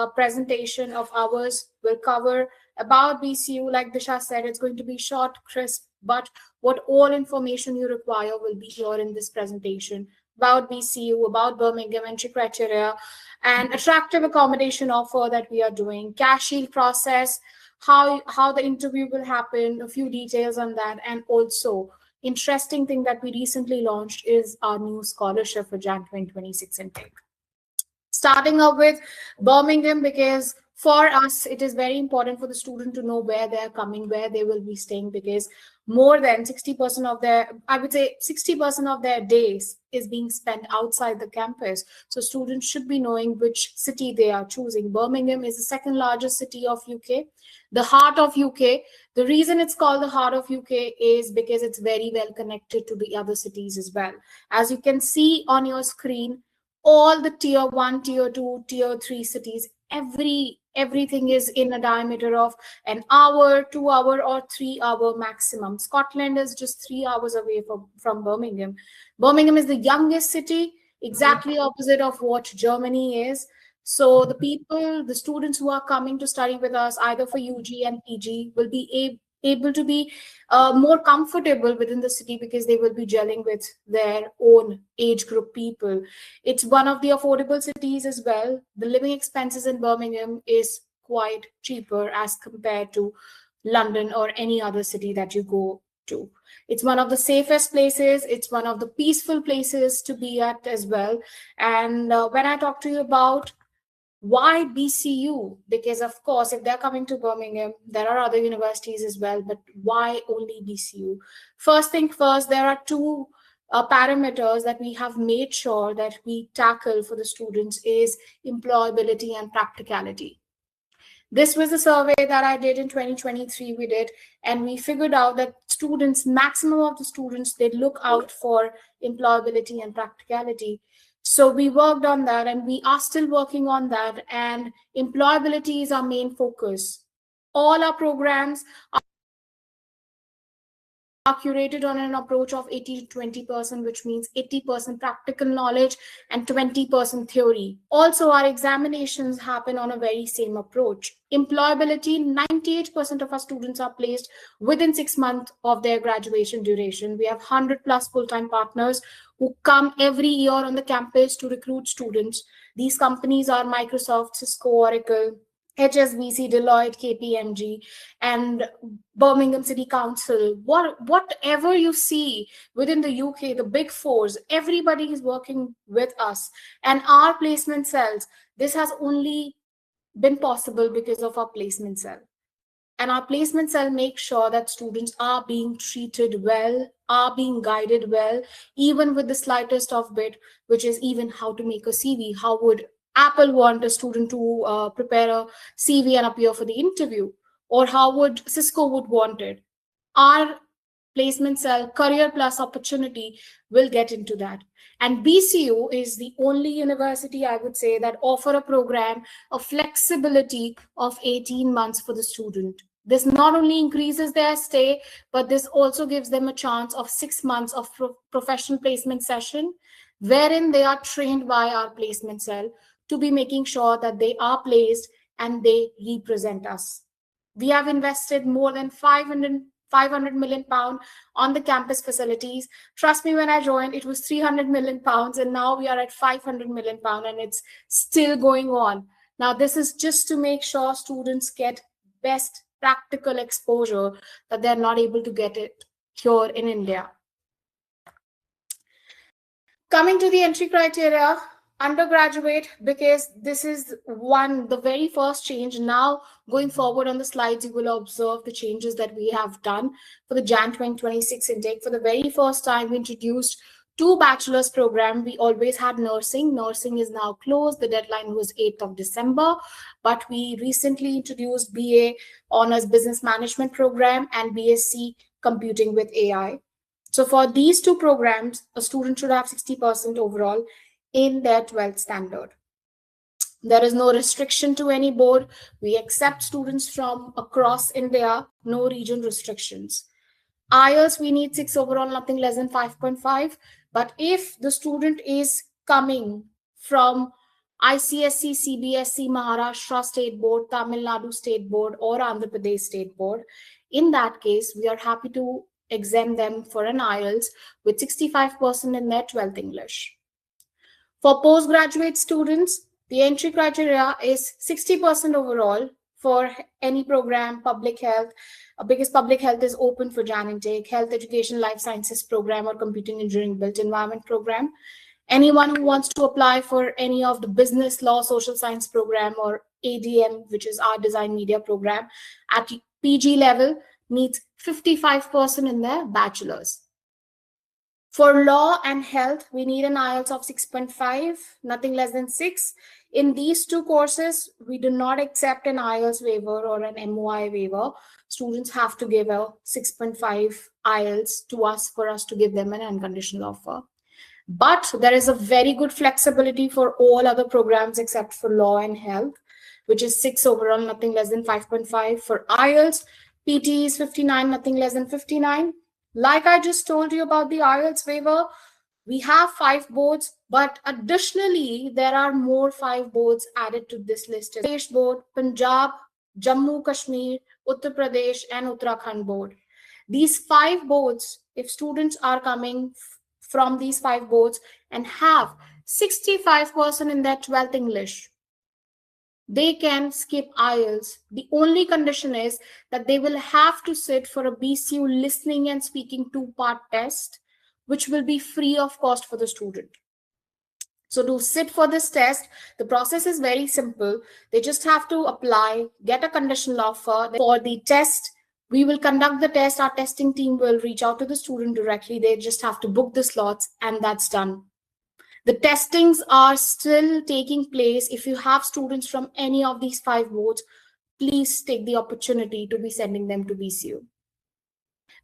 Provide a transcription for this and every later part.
presentation of ours will cover about BCU. Like Disha said, it's going to be short, crisp, but what all information you require will be here in this presentation about BCU, about Birmingham entry criteria, and attractive accommodation offer that we are doing, cash shield process, how the interview will happen, a few details on that, and also interesting thing that we recently launched is our new scholarship for Jan 2026 intake. Starting up with Birmingham, because for us, it is very important for the student to know where they're coming, where they will be staying, because more than 60% of their, I would say 60% of their days is being spent outside the campus. So students should be knowing which city they are choosing. Birmingham is the second largest city of UK, the heart of UK. The reason it's called the heart of UK is because it's very well connected to the other cities as well. As you can see on your screen, all the tier 1, tier 2, tier 3 cities, everything is in a diameter of an hour, 2 hour, or 3 hour maximum. Scotland is just 3 hours away from Birmingham. Birmingham is the youngest city, exactly opposite of what Germany is. So the students who are coming to study with us, either for UG and PG, will be able to be more comfortable within the city because they will be gelling with their own age group people. It's one of the affordable cities as well. The living expenses in Birmingham is quite cheaper as compared to London or any other city that you go to. It's one of the safest places. It's one of the peaceful places to be at as well. And when I talk to you about why BCU? Because of course, if they're coming to Birmingham, there are other universities as well, but why only BCU? First thing first, there are two parameters that we have made sure that we tackle for the students is employability and practicality. This was a survey that I did in 2023, we did, and we figured out that maximum of the students, they look out for employability and practicality. So we worked on that, and we are still working on that, and employability is our main focus. All our programs are curated on an approach of 80 to 20%, which means 80% practical knowledge and 20% theory. Also, our examinations happen on a very same approach. Employability, 98% of our students are placed within 6 months of their graduation duration. We have 100 plus full-time partners who come every year on the campus to recruit students. These companies are Microsoft, Cisco, Oracle, HSBC, Deloitte, KPMG, and Birmingham City Council. Whatever you see within the UK, the big fours, everybody is working with us. And our placement cells, this has only been possible because of our placement cell. And our placement cell makes sure that students are being treated well, are being guided well, even with the slightest of bit, which is even how to make a CV. How would Apple want a student to prepare a CV and appear for the interview? Or how would Cisco would want it? Our placement cell, Career Plus Opportunity, will get into that. And BCU is the only university, I would say, that offer a program of flexibility of 18 months for the student. This not only increases their stay, but this also gives them a chance of 6 months of professional placement session, wherein they are trained by our placement cell to be making sure that they are placed and they represent us. We have invested more than 500 million pounds on the campus facilities. Trust me, when I joined, it was 300 million pounds, and now we are at 500 million pounds, and it's still going on. Now, this is just to make sure students get best practical exposure that they're not able to get it here in India. Coming to the entry criteria, undergraduate, because this is the very first change. Now, going forward on the slides, you will observe the changes that we have done for the Jan 2026 intake. For the very first time, we introduced 2 bachelor's program. We always had nursing. Nursing is now closed. The deadline was 8th of December, but we recently introduced BA Honors Business Management program and BSc Computing with AI. So for these 2 programs, a student should have 60% overall in their 12th standard. There is no restriction to any board. We accept students from across India, no region restrictions. IELTS, we need 6 overall, nothing less than 5.5. But if the student is coming from ICSC, CBSC, Maharashtra State Board, Tamil Nadu State Board, or Andhra Pradesh State Board. In that case, we are happy to exempt them for an IELTS with 65% in their 12th English. For postgraduate students, the entry criteria is 60% overall for any program, public health, because public health is open for JAN intake, health education, life sciences program, or computing engineering built environment program. Anyone who wants to apply for any of the business law, social science program, or ADM, which is art design media program, at PG level needs 55% in their bachelor's. For law and health, we need an IELTS of 6.5, nothing less than 6. In these two courses, we do not accept an IELTS waiver or an MOI waiver. Students have to give a 6.5 IELTS to us for us to give them an unconditional offer. But there is a very good flexibility for all other programs except for law and health, which is 6 overall, nothing less than 5.5. For IELTS, PT is 59, nothing less than 59. Like I just told you about the IELTS waiver, we have 5 boards, but additionally, there are more 5 boards added to this list. Pradesh Board, Punjab, Jammu Kashmir, Uttar Pradesh, and Uttarakhand Board. These 5 boards, if students are coming from these 5 boards and have 65% in their 12th English, they can skip IELTS. The only condition is that they will have to sit for a BCU listening and speaking 2-part test, which will be free of cost for the student. So to sit for this test, the process is very simple. They just have to apply, get a conditional offer. For the test, we will conduct the test. Our testing team will reach out to the student directly. They just have to book the slots, and that's done. The testings are still taking place. If you have students from any of these 5 boards, please take the opportunity to be sending them to BCU.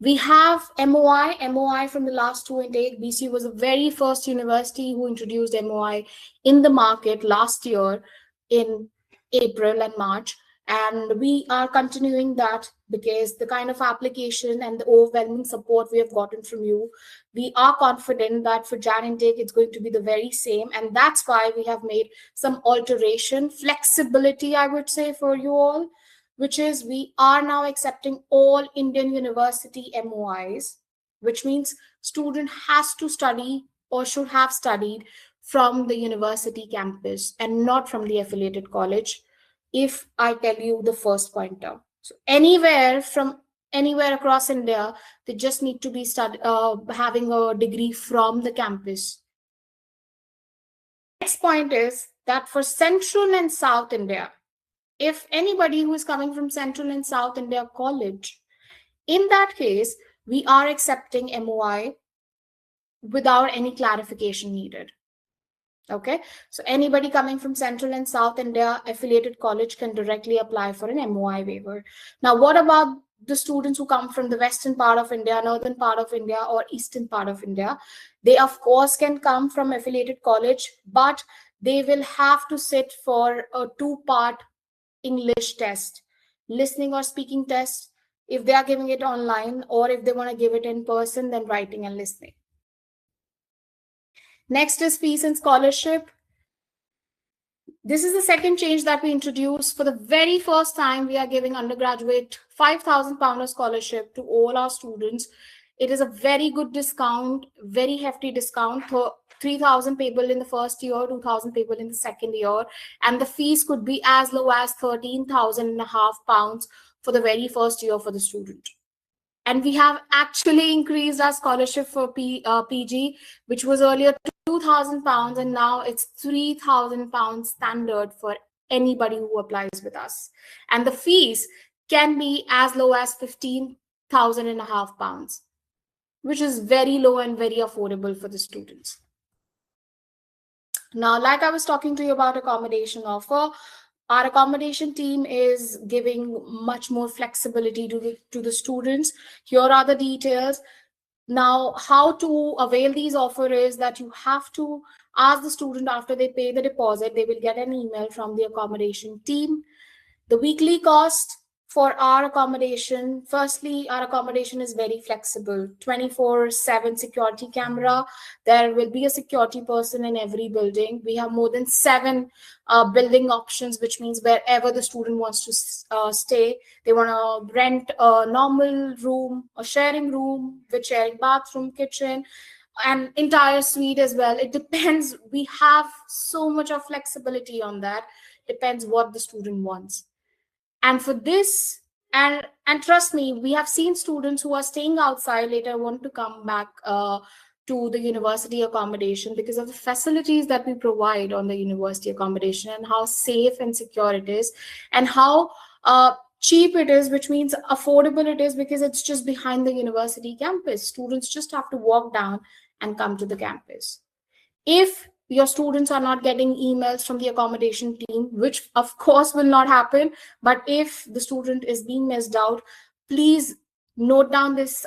We have MOI from the last 2 intake. BCU was the very first university who introduced MOI in the market last year in April and March. And we are continuing that because the kind of application and the overwhelming support we have gotten from you, we are confident that for JAN intake, it's going to be the very same. And that's why we have made some alteration, flexibility, I would say, for you all, which is we are now accepting all Indian university MOIs, which means student has to study or should have studied from the university campus and not from the affiliated college. If I tell you the first pointer, so anywhere across India, they just need to be having a degree from the campus. Next point is that for Central and South India, if anybody who is coming from Central and South India college, in that case, we are accepting MOI without any clarification needed. Okay, so anybody coming from Central and South India affiliated college can directly apply for an MOI waiver. Now, what about the students who come from the western part of India, northern part of India, or eastern part of India? They, of course, can come from affiliated college, but they will have to sit for a 2-part English test, listening or speaking test, if they are giving it online, or if they want to give it in person, then writing and listening. Next is fees and scholarship. This is the second change that we introduced. For the very first time, we are giving undergraduate £5,000 scholarship to all our students. It is a very good discount, very hefty discount for 3,000 people in the first year, 2,000 people in the second year. And the fees could be as low as £13,500 for the very first year for the student. And we have actually increased our scholarship for PG, which was earlier £2,000, and now it's £3,000 standard for anybody who applies with us. And the fees can be as low as £15,500, which is very low and very affordable for the students. Now, like I was talking to you about accommodation offer, our accommodation team is giving much more flexibility to the students. Here are the details. Now, how to avail these offers is that you have to ask the student after they pay the deposit, they will get an email from the accommodation team. The weekly cost For our accommodation, firstly, our accommodation is very flexible. 24/7 security camera. There will be a security person in every building. We have more than 7 building options, which means wherever the student wants to stay, they want to rent a normal room, a sharing room with sharing bathroom, kitchen, and entire suite as well. It depends. We have so much of flexibility on that. Depends what the student wants. And for this, and trust me, we have seen students who are staying outside later want to come back to the university accommodation because of the facilities that we provide on the university accommodation, and how safe and secure it is, and how cheap it is, which means affordable it is, because it's just behind the university campus. Students just have to walk down and come to the campus. If your students are not getting emails from the accommodation team, which of course will not happen, but if the student is being missed out, please note down this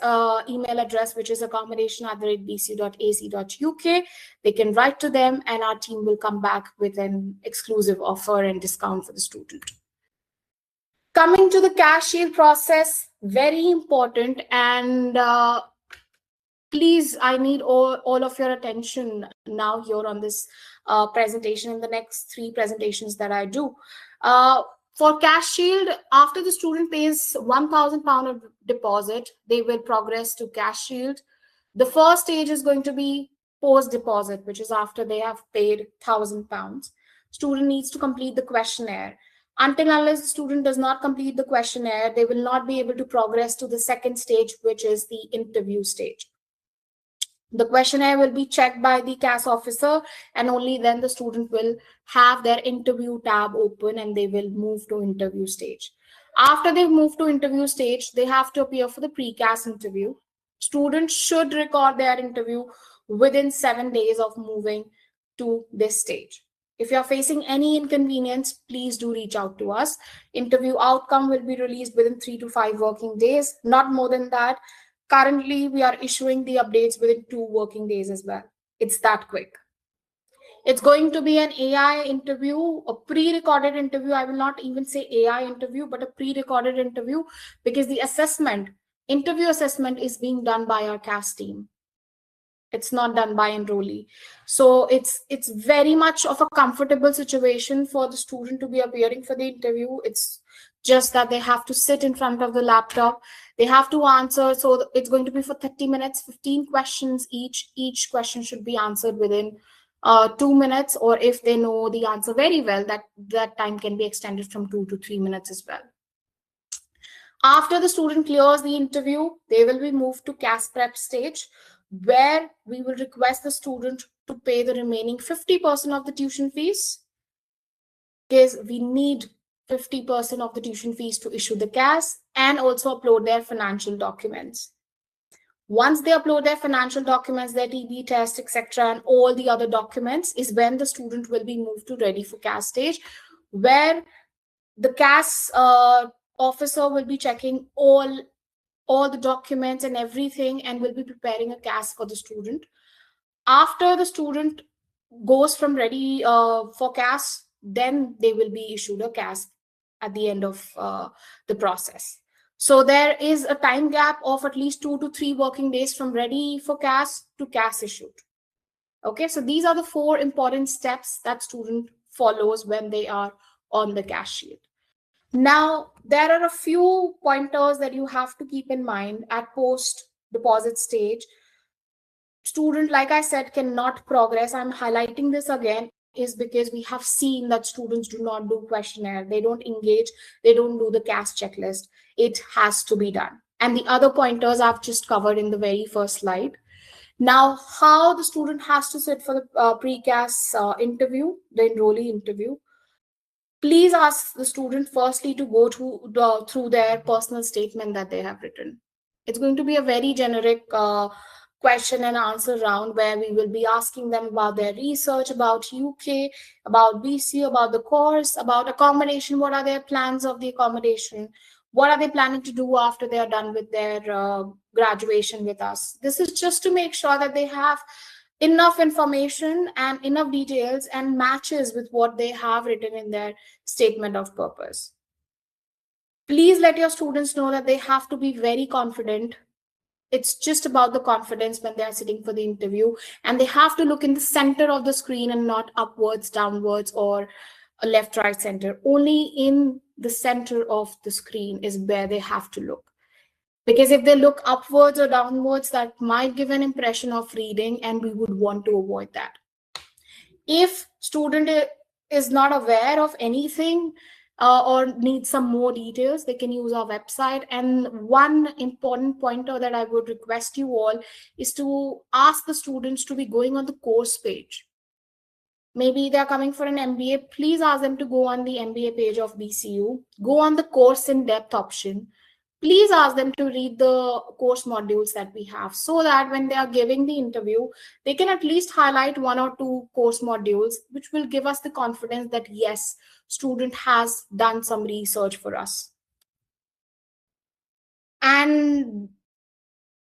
email address, which is accommodation@bcu.ac.uk. They can write to them, and our team will come back with an exclusive offer and discount for the student. Coming to the cash shield process, very important, and please, I need all of your attention now here on this presentation and the next 3 presentations that I do. For cash shield, after the student pays £1,000 of deposit, they will progress to cash shield. The first stage is going to be post deposit, which is after they have paid £1,000. Student needs to complete the questionnaire. Until unless the student does not complete the questionnaire, they will not be able to progress to the second stage, which is the interview stage. The questionnaire will be checked by the CAS officer, and only then the student will have their interview tab open and they will move to interview stage. After they move to interview stage, they have to appear for the pre-CAS interview. Students should record their interview within 7 days of moving to this stage. If you are facing any inconvenience, please do reach out to us. Interview outcome will be released within 3 to 5 working days, not more than that. Currently, we are issuing the updates within 2 working days as well. It's that quick. It's going to be an AI interview, a pre-recorded interview. I will not even say AI interview, but a pre-recorded interview, because the interview assessment is being done by our CAS team. It's not done by enrollee. So it's very much of a comfortable situation for the student to be appearing for the interview. It's just that they have to sit in front of the laptop. They have to answer. So it's going to be for 30 minutes, 15 questions each. Each question should be answered within 2 minutes, or if they know the answer very well, that time can be extended from 2 to 3 minutes as well. After the student clears the interview, they will be moved to CAS prep stage, where we will request the student to pay the remaining 50% of the tuition fees, because we need 50% of the tuition fees to issue the CAS, and also upload their financial documents. Once they upload their financial documents, their TB test, etc., and all the other documents, is when the student will be moved to ready for CAS stage, where the CAS officer will be checking all the documents and everything, and will be preparing a CAS for the student. After the student goes from ready for CAS, then they will be issued a CAS at the end of the process. So there is a time gap of at least 2 to 3 working days from ready for CAS to CAS issued. Okay, so these are the 4 important steps that student follows when they are on the cash shield. Now, there are a few pointers that you have to keep in mind at post deposit stage. Student, like I said, cannot progress. I'm highlighting this again is because we have seen that students do not do questionnaire, they don't engage, they don't do the CAS checklist. It has to be done. And the other pointers I've just covered in the very first slide. Now, how the student has to sit for the pre-CAS interview, the enrollee interview. Please ask the student firstly to go through their personal statement that they have written. It's going to be a very generic question and answer round, where we will be asking them about their research, about UK, about BC, about the course, about accommodation. What are their plans of the accommodation? What are they planning to do after they are done with their graduation with us? This is just to make sure that they have enough information and enough details and matches with what they have written in their statement of purpose. Please let your students know that they have to be very confident. It's just about the confidence when they are sitting for the interview, and they have to look in the center of the screen and not upwards, downwards, or a left, right, center. Only in the center of the screen is where they have to look. Because if they look upwards or downwards, that might give an impression of reading, and we would want to avoid that. If student is not aware of anything or needs some more details, they can use our website. And one important pointer that I would request you all is to ask the students to be going on the course page. Maybe they're coming for an MBA, please ask them to go on the MBA page of BCU, go on the course in depth option. Please ask them to read the course modules that we have, so that when they are giving the interview, they can at least highlight one or two course modules, which will give us the confidence that yes, student has done some research for us. And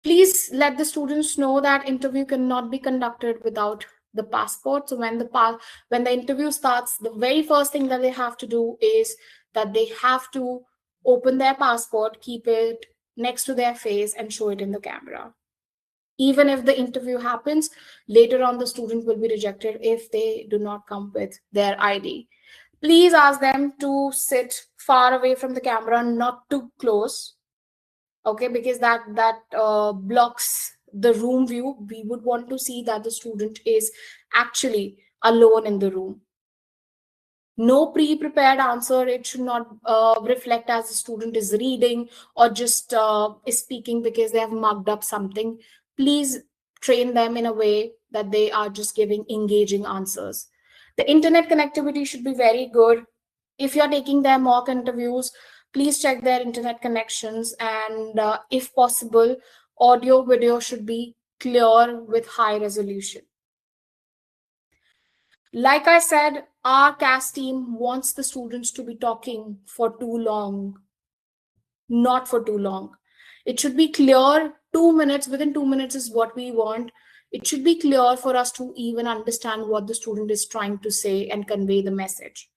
please let the students know that interview cannot be conducted without the passport. So when the interview starts, the very first thing that they have to do is that they have to open their passport, keep it next to their face, and show it in the camera. Even if the interview happens, later on the student will be rejected if they do not come with their ID. Please ask them to sit far away from the camera, not too close. Okay, because that blocks the room view. We would want to see that the student is actually alone in the room. No pre-prepared answer. It should not reflect as the student is reading or just is speaking because they have mugged up something. Please train them in a way that they are just giving engaging answers. The internet connectivity should be very good. If you're taking their mock interviews, please check their internet connections, and if possible, audio video should be clear with high resolution. Like I said, our CAS team wants the students to be talking for too long, not for too long. It should be clear. 2 minutes, within 2 minutes is what we want. It should be clear for us to even understand what the student is trying to say and convey the message.